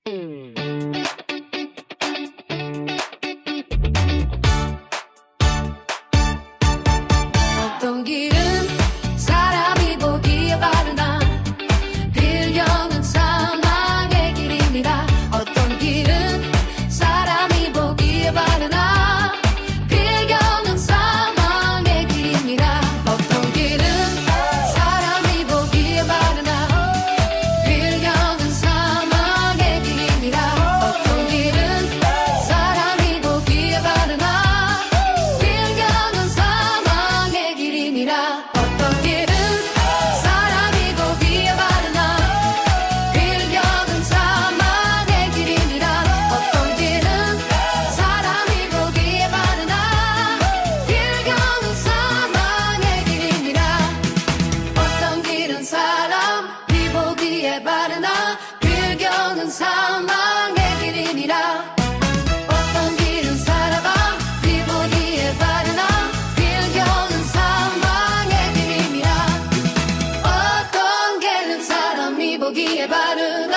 어떤 길은 사람이 보기에 바르나 빌려는 사망의 길입니다. 어떤 길은 사람이 보기에 바르나 빌려는 사망의 길입니다. 어떤 길은 사람이 보기에 바르나 빌려는 사망의 길입니다. 어떤 길은 사람이 보기에 바르나 빌려는 사망의 길이니라. 어떤 길은 사람이 보기에 바르나 빌려는 사망의 길이니라. 어떤 길은 사람이 보기에 바르나 빌려는 사망의 길이니라. 어떤 길은 사람이 보기에 바르나 빌려는 사망의 길이니라. 어떤 길은 사람이 보기에 바르나 빌려는 사망의 길이니라. 어떤 길은 사람이 보기에 바르나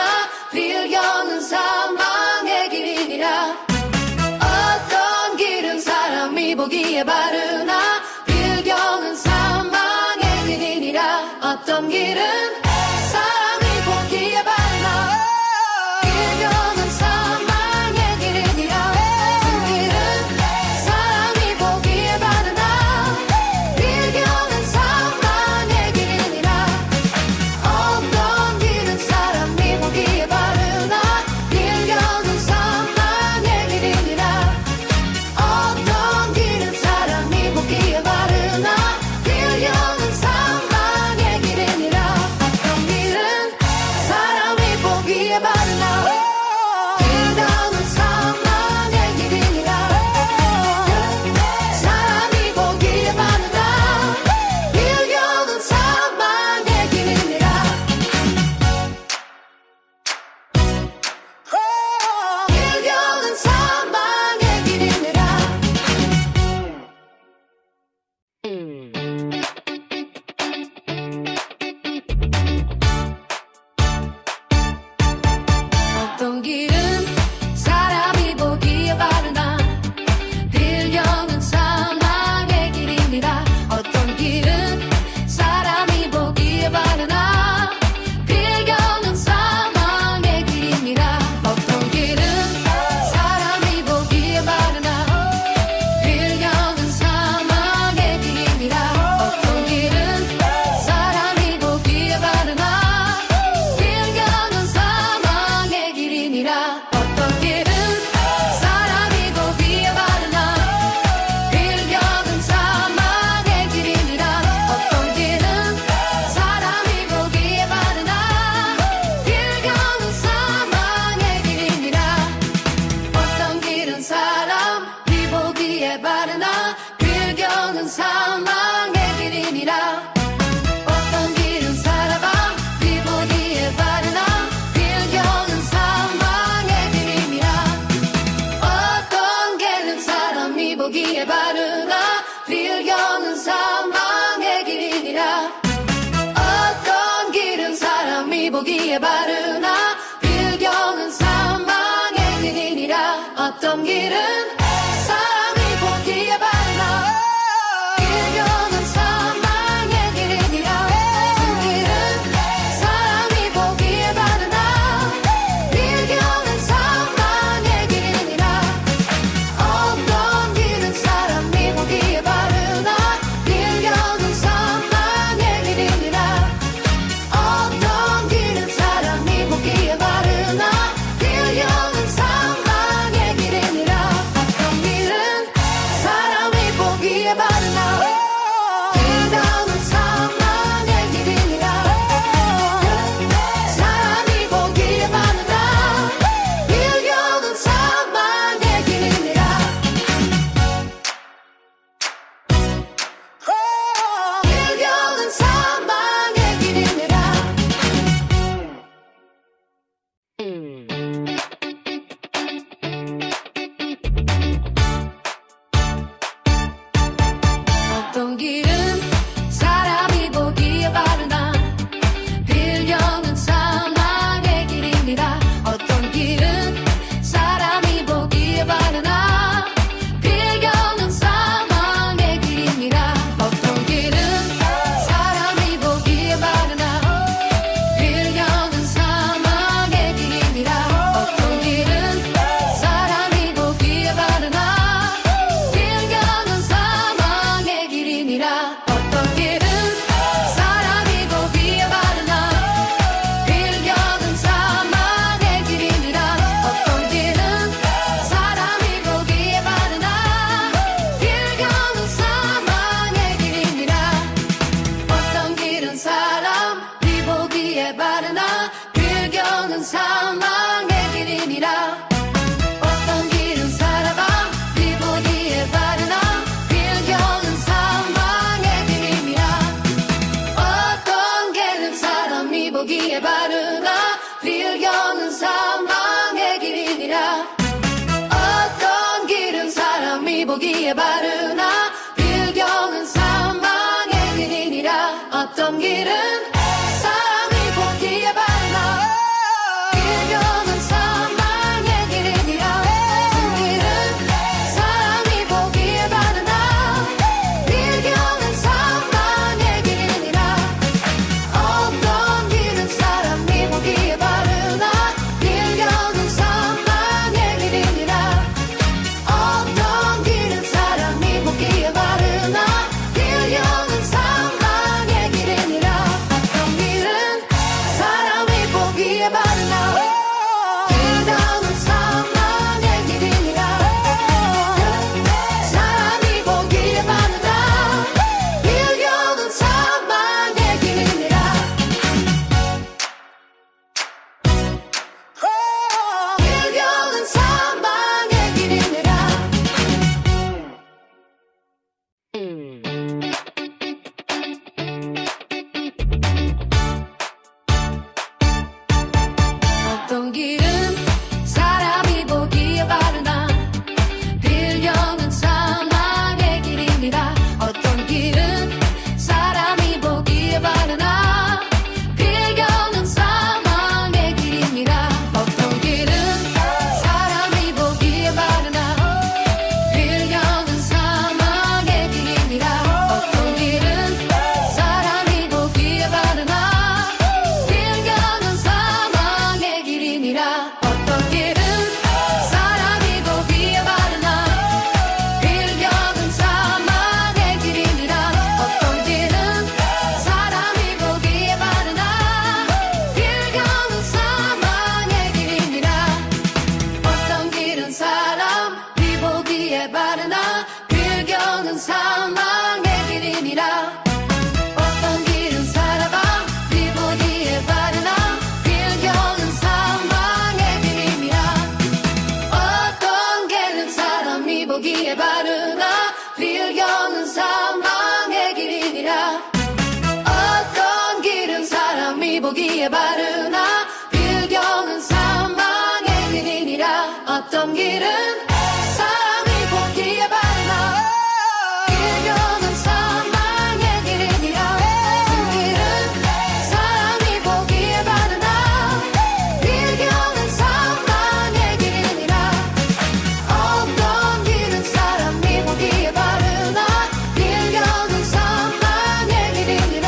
빌려는 사망의 길이니라. 어떤 길은 사람이 보기에 바르나 빌려는 사망의 길이니라. 어떤 길은 사람이 보기에 바르나 빌려는 어떤 길은 사람이 보기에 바르나 길교는 사망의 길이니라 어떤 길은 사람이 보기에 바르나 길교는 사망의 길이니라 어떤 길은 사람이 보기에 바르나 길교는 사망의 길이니라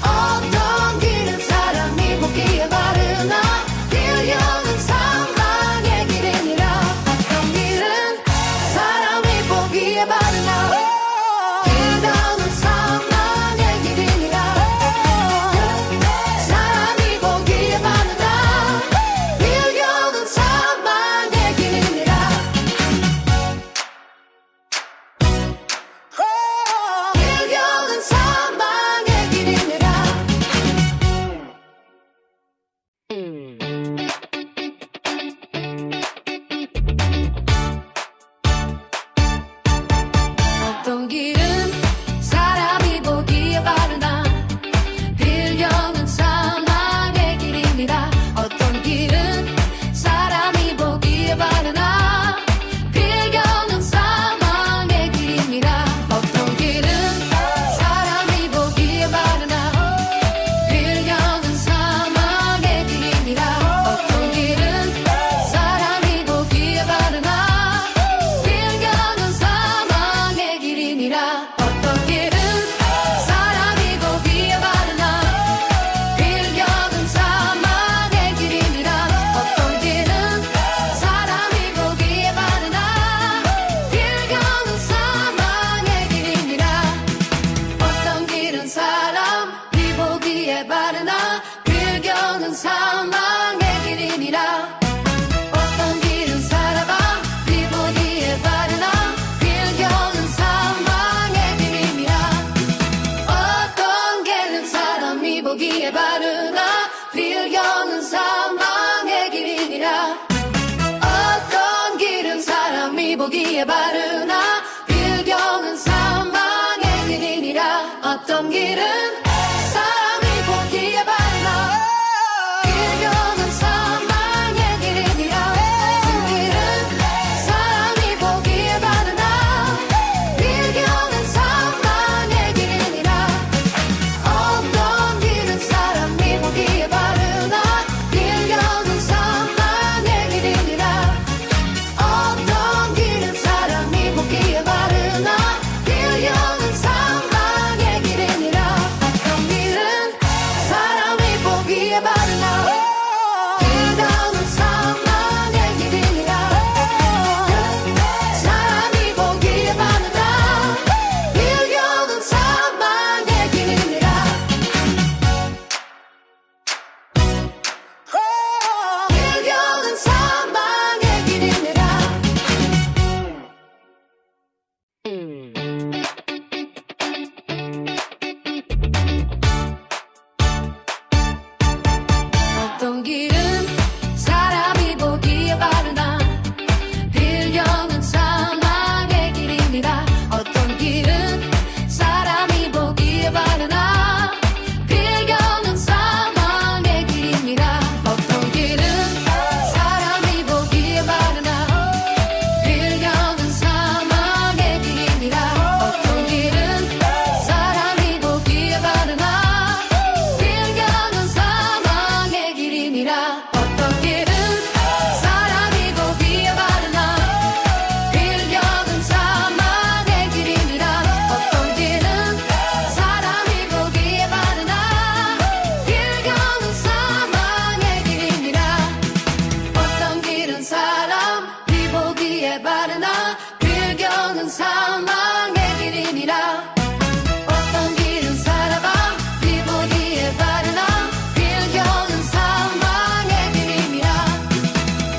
어떤 길은 사람이 보기에 바르나 길교는 사망의 길이니라 어떤 길은 사람이 보기에 바르나 길교는 사망의 길이니라 사람이 보기에 바르나 길교는 사망의 길이니라 길교는 사망의 길이니라 어떤 길은 사람이 보기에 바르나 길교는 사망의 길이니라 어떤 길은 사람이 보기에 바르나 길교는 사망의 길이니라 어떤 길은 사람이 보기에 바르나 길교는 사망의 길이니라 어떤 길은 사람이 보기에 바르나 길교는 사망의 길이니라 어떤 길은 사람이 보기에 바르나 길교는 사망의 길이니라 어떤 길은 사람이 보기에 바르나 길교는 사망의 길이니라 어떤 길은 사람이 보기에 바르나 길교는 사망의 길이니라 어떤 길은 사람이 보기에 바르나 길교는 사망의 길이니라 어떤 길은 사람이 보기에 바르나 길교는 사망의 길이니라 어떤 길은 사람이 보기에 바르나 길교는 사망의 길이니라 어떤 길은 사람이 보기에 바르나 길교는 사망의 길이니라 어떤 길은 사람이 보기에 바르나 길교는 사망의 길이니라 어떤 길은 사람이 보기에 바르나 길교는 사망의 길이니라 어떤 길은 사람이 보기에 바르나 길교는 사망의 길이니라 어떤 길은 사람이 보기에 바르나 길교는 사망의 길이니라 사람이 보기에 바르나 길교는 사망의 길이니라 길교는 사망의 길이니라 어떤 길은 사람이 보기에 바르나 길교는 사망의 길이니라 어떤 길은 사람이 보기에 바르나 길교는 사망의 길이니라 어떤 길은 사람이 보기에 바르나 길교는 사망의 길이니라 어떤 길은 사람이 보기에 바르나 길교는 사망의 길이니라 어떤 길은 사람이 보기에 바르나 길교는 사망의 길이니라 어떤 길은 사람이 보기에 바르나 길교는 사망의 길이니라 어떤 길은 사람이 보기에 바르나 길교는 사망의 길이니라 어떤 길은 사람이 보기에 바르나 길교는 사망의 길이니라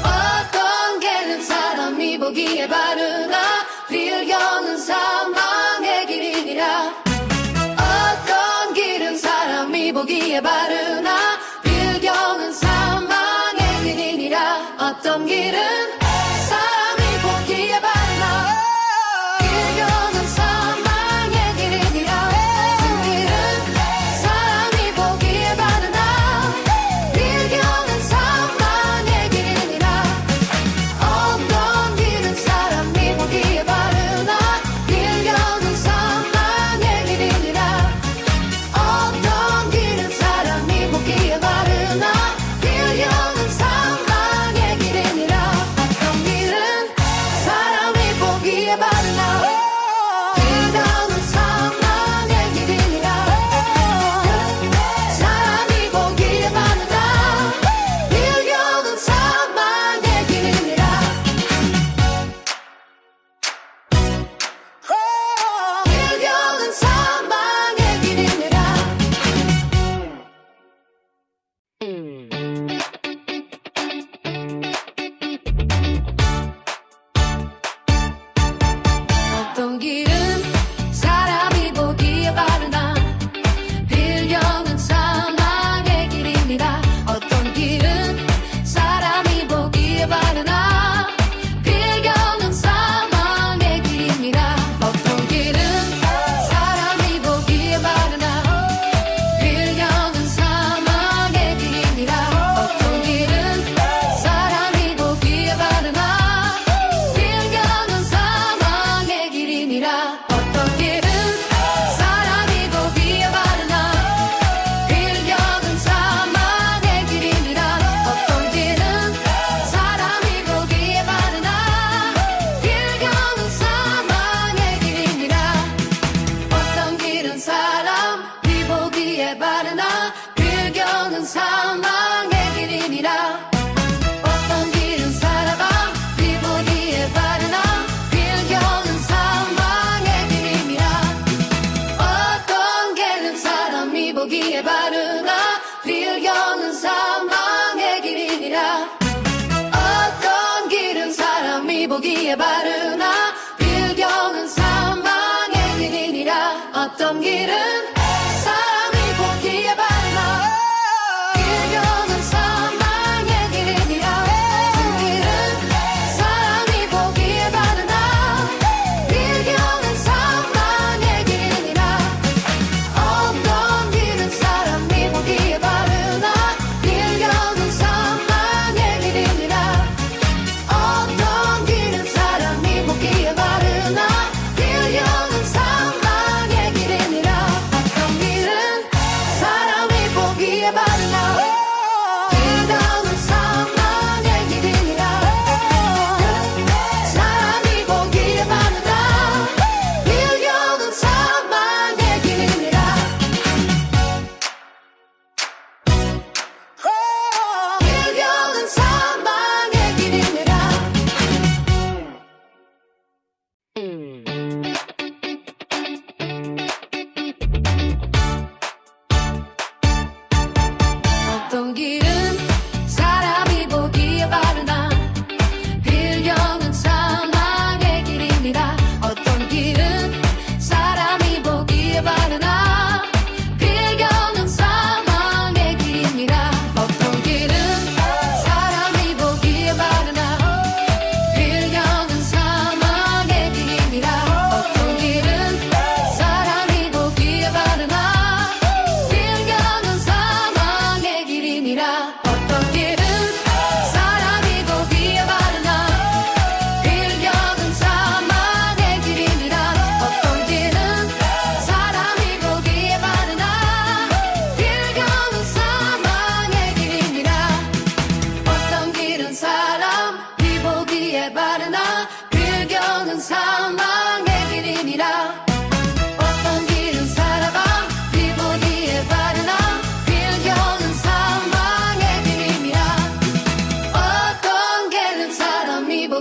어떤 길은 사람이 보기에 바르나 길교는 사망의 길이니라 어떤 길은 사람이 보기에 바르나 길교는 사망의 길이니라 어떤 길은 사람이 보기에 바르나 길교는 사망의 길이니라 어떤 길은 사람이 보기에 바르나 길교는 사망의 길이니라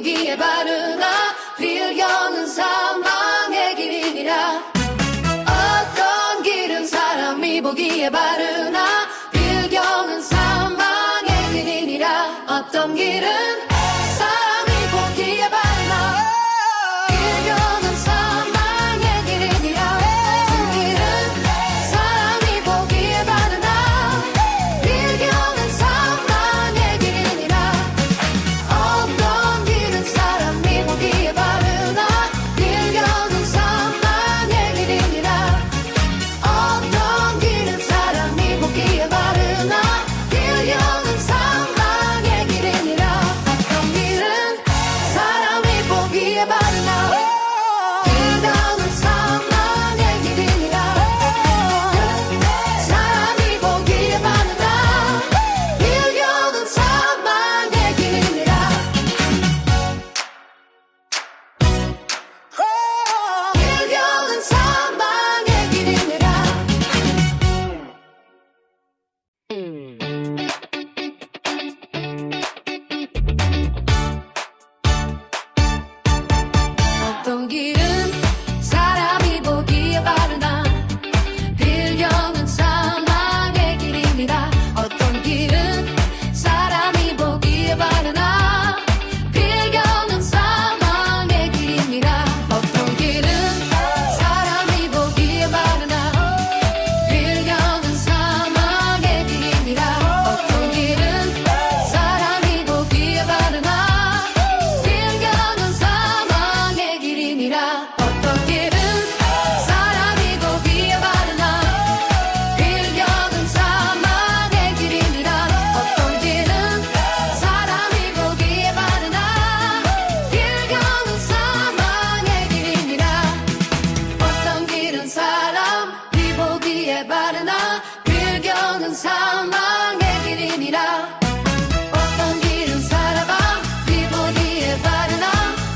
보기에 바르나 필경은 사망의 길이니라. 어떤 길은 사람이 보기에 바르나 필경은 사망의 길이니라. 어떤 길은 사람이 보기에 바르나 필경은 사망의 길이니라. 어떤 길은 사람이 보기에 바르나 필경은 사망의 길이니라. 어떤 길은 사람이 보기에 바르나 필경은 사망의 길이니라. 어떤 길은 사람이 보기에 바르나 필경은 사망의 길이니라. 어떤 길은 사람이 보기에 바르나 필경은 사망의 길이니라. 사람이 보기에 바르나 필경은 사망의 길이니라. 필경은 사망의 길이니라. 어떤 길은 사람이 보기에 바르나 필경은 사망의 길이니라. 어떤 길은 사람이 보기에 바르나 필경은 사망의 길이니라. 어떤 길은 사람이 보기에 바르나 필경은 사망의 길이니라. 어떤 길은 사람이 보기에 바르나 필경은 사망의 길이니라. 어떤 길은 사람이 보기에 바르나 필경은 사망의 길이니라. 어떤 길은 사람이 보기에 바르나 필경은 사망의 길이니라. 어떤 길은 사람이 보기에 바르나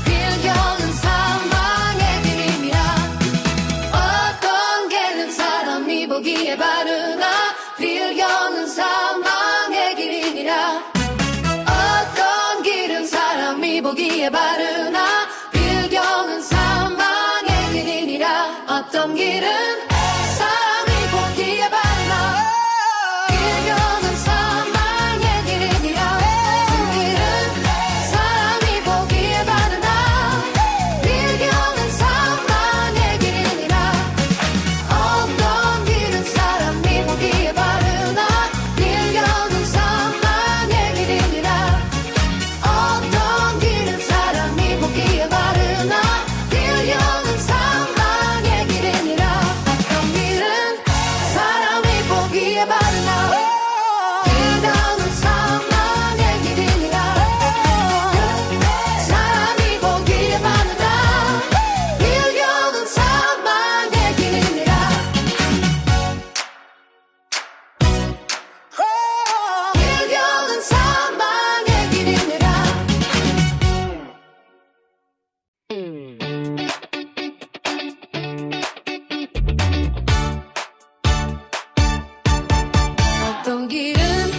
필경은 사망의 길이니라. 어떤 길은 사람이 보기에 바르나 필경은 사망의 길이니라. 어떤 길은 사람이 보기에 바르나 필경은 사망의 길이니라. 어떤 길은 사람이 보기에 바르나 필경은 사망의 길이니라. 어떤 길은 사람이 보기에 바르나 필경은 사망의 길이니라. 어떤 길은 사람이 보기에 바르나 필경은 사망의 길이니라. 어떤 길은 사람이 보기에 바르나 필경은 사망의 길이니라. 어떤 길은 사람이 보기에 바르나 필경은 사망의 길이니라. 어떤 길은 사람이 보기에 바르나 필경은 사망의 길이니라. 사람이 보기에 바르나 필경은 사망의 길이니라. 필경은 사망의 길이니라. 어떤 길은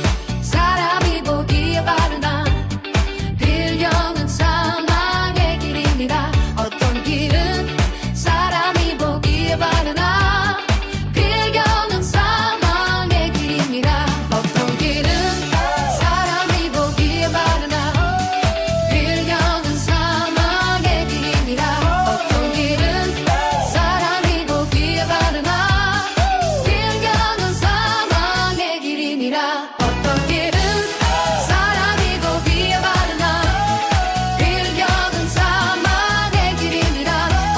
사람이 보기에 바르나 필경은 사망의 길이니라. 어떤 길은 사람이 보기에 바르나 필경은 사망의 길이니라. 어떤 길은 사람이 보기에 바르나 필경은 사망의 길이니라. 어떤 길은 사람이 보기에 바르나 필경은 사망의 길이니라. 어떤 길은 사람이 보기에 바르나 필경은 사망의 길이니라.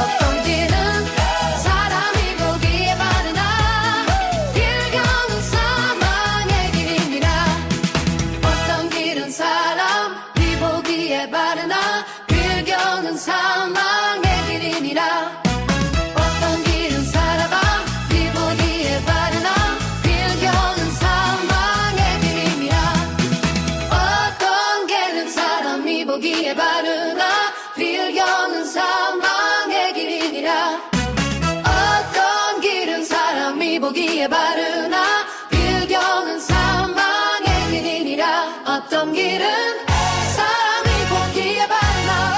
어떤 길은 사람이 보기에 바르나 필경은 사망의 길이니라. 어떤 길은 사람이 보기에 바르나 필경은 사망의 길이니라. 어떤 길은 사람이 보기에 바르나 필경은 사망의 길이니라. 어떤 길은 사람이 보기에 바르나 필경은 사망의 길이니라. 어떤 길은 사람이 보기에 바르나 필경은 사망의 길이니라. 어떤 길은 사람이 보기에 바르나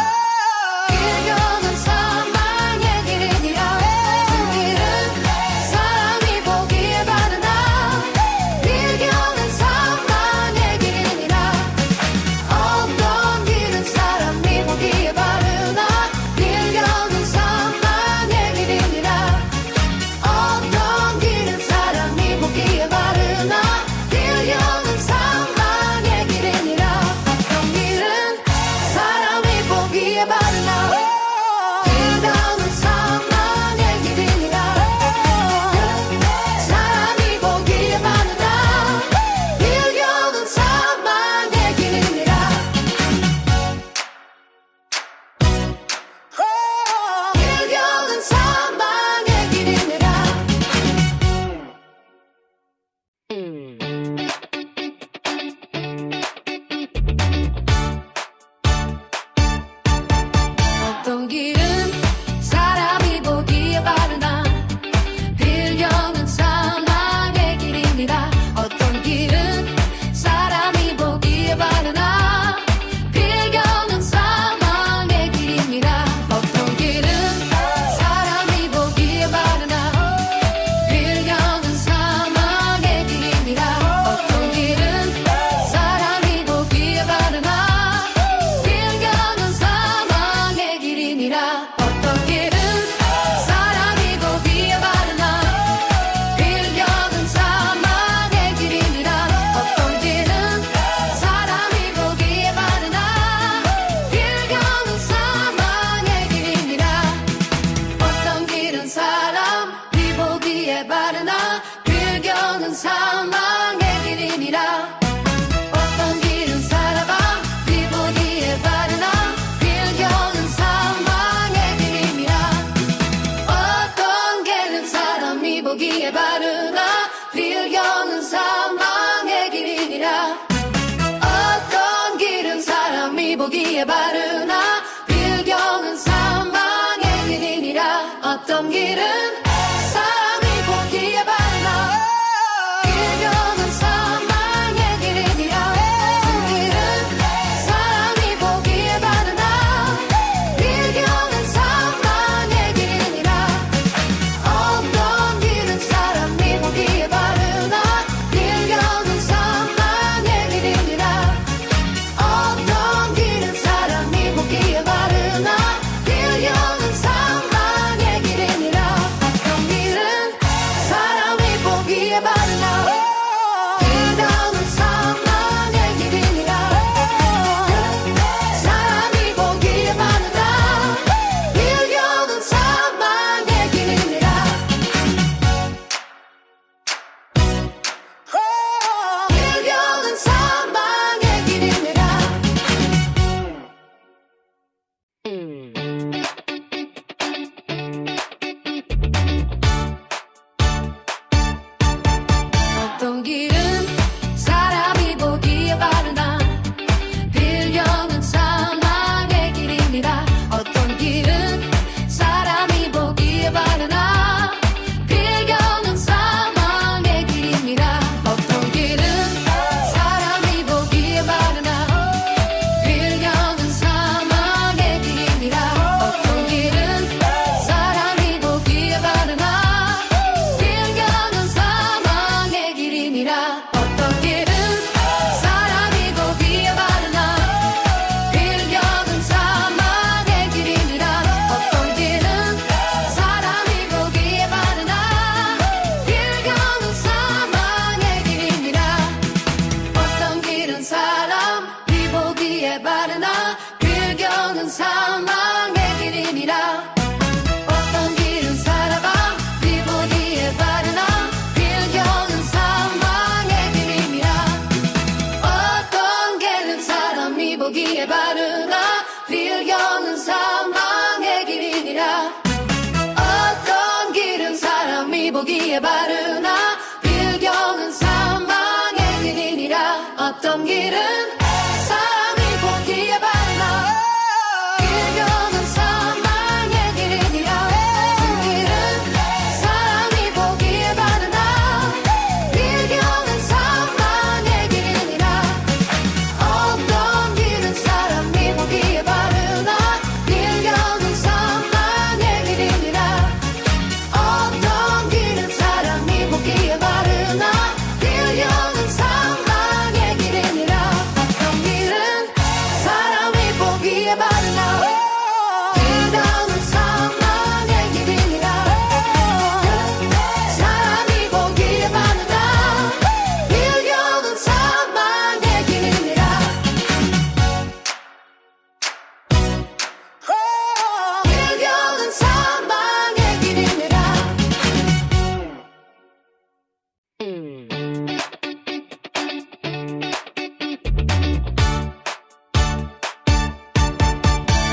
보기에 바르나 필경은 사망의 길이니라 어떤 길은 사람이 보기에 바르나 필경은 사망의 길이니라 어떤 길은 사람이 보기에 바르나 필경은 사망의 길이니라 어떤 길은 사람이 보기에 바르나 필경은 사망의 길이니라 어떤 길은 사람이 보기에 바르나 필경은 사망의 길이니라 어떤 길은 사람이 보기에 바르나 필경은 사망의 길이니라 사람이 보기에 바르나 필경은 사망의 길이니라 필경은 사망의 길이니라 어떤 길은 사람이 보기에 바르나 필경은 사망의 길이니라 어떤 길은 사람이 보기에 바르나 필경은 사망의 길이니라 어떤 길은 사람이 보기에 바르나 필경은 사망의 길이니라 어떤 길은 사람이 보기에 바르나 필경은 사망의 길이니라 어떤 길은 사람이 보기에 바르나 필경은 사망의 길이니라 어떤 길은 사람이 보기에 바르나 필경은 사망의 길이니라 어떤 길은 사람이 보기에 바르나 필경은 사망의 길이니라 어떤 길은 사람이 보기에 바르나 필경은 사망의 길이니라 어떤 길은 사람이 보기에 바르나 필경은 사망의 길이니라 어떤 길은 사람이 보기에 바르나 필경은 사망의 길이니라 어떤 길은 사람이 보기에 바르나 필경은 사망의 길이니라 어떤 길은 사람이 보기에 바르나 필경은 사망의 길이니라 어떤 길은 사람이 보기에 바르나 필경은 사망의 길이니라 어떤 길은 사람이 보기에 바르나 필경은 사망의 길이니라 어떤 길은 사람이 보기에 바르나 필경은 사망의 길이니라 사람이 보기에 바르나 필경은 사망의 길이니라 필경은 사망의 길이니라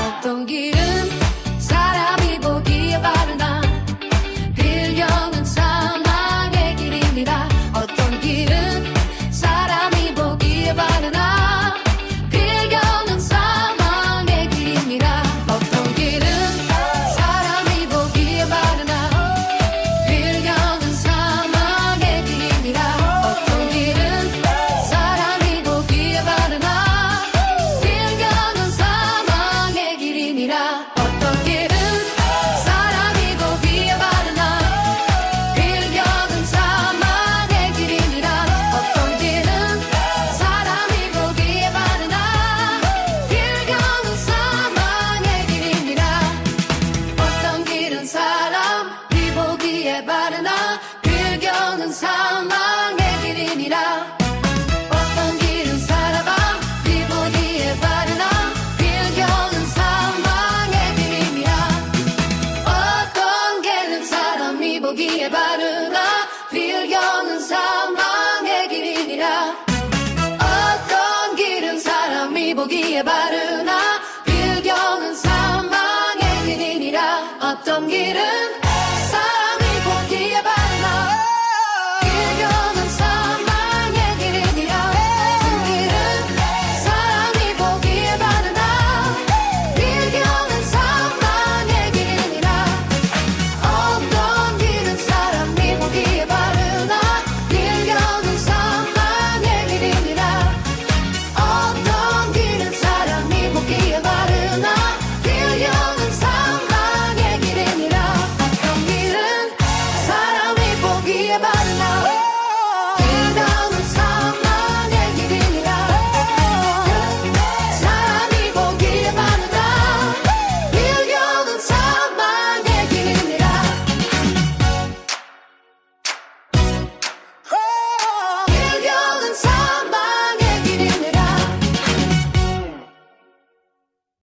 어떤 길은 사람이 보기에 바르나 필경은 사망의 길이니라 어떤 길은 사람이 보기에 바르나 필경은 사망의 길이니라 어떤 길은 사람이 보기에 바르나 필경은 사망의 길이니라 어떤 길은 사람이 보기에 바르나 필경은 사망의 길이니라 어떤 길은 사람이 보기에 바르나 필경은 사망의 길이니라 어떤 길은 사람이 보기에 바르나 필경은 사망의 길이니라 어떤 길은 사람이 보기에 바르나 필경은 사망의 길이니라 어떤 길은 사람이 보기에 바르나 필경은 사망의 길이니라 어떤 길은 사람이 보기에 바르나 필경은 사망의 길이니라 어떤 길은 사람이 보기에 바르나 필경은 사망의 길이니라 어떤 길은 사람이 보기에 바르나 필경은 사망의 길이니라 어떤 길은 사람이 보기에 바르나 보기에 바란다